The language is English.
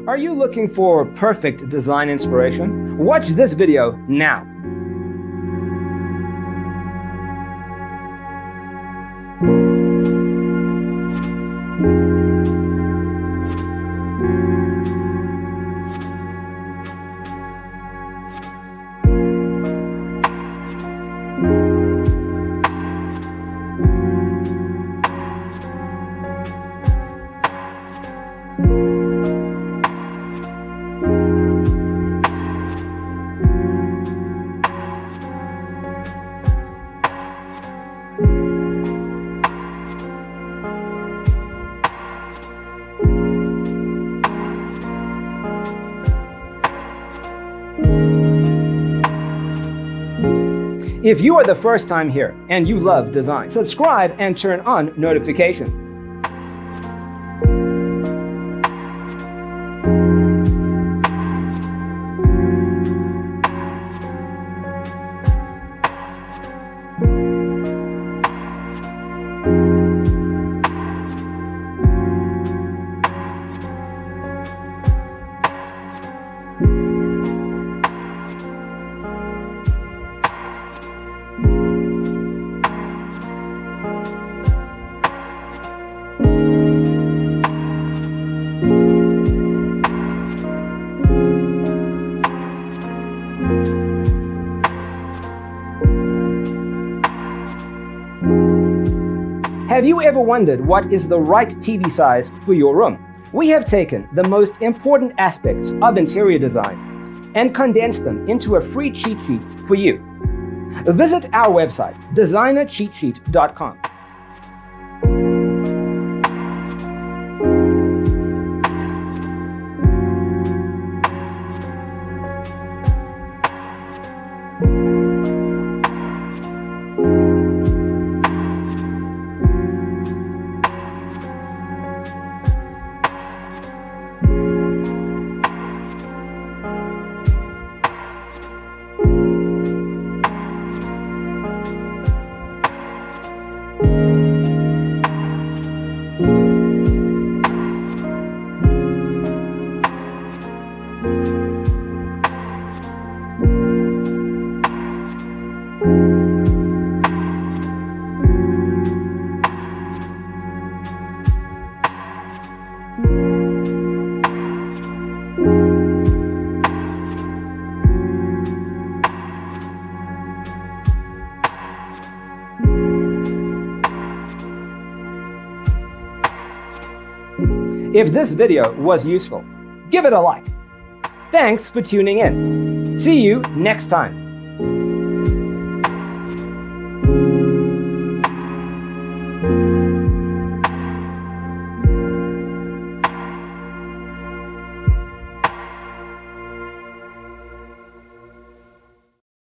Are you looking for perfect design inspiration? Watch this video now. If you are the first time here and you love design, subscribe and turn on notifications. Have you ever wondered what is the right TV size for your room? We have taken the most important aspects of interior design and condensed them into a free cheat sheet for you. Visit our website, designercheatsheet.com. If this video was useful, give it a like. Thanks for tuning in. See you next time.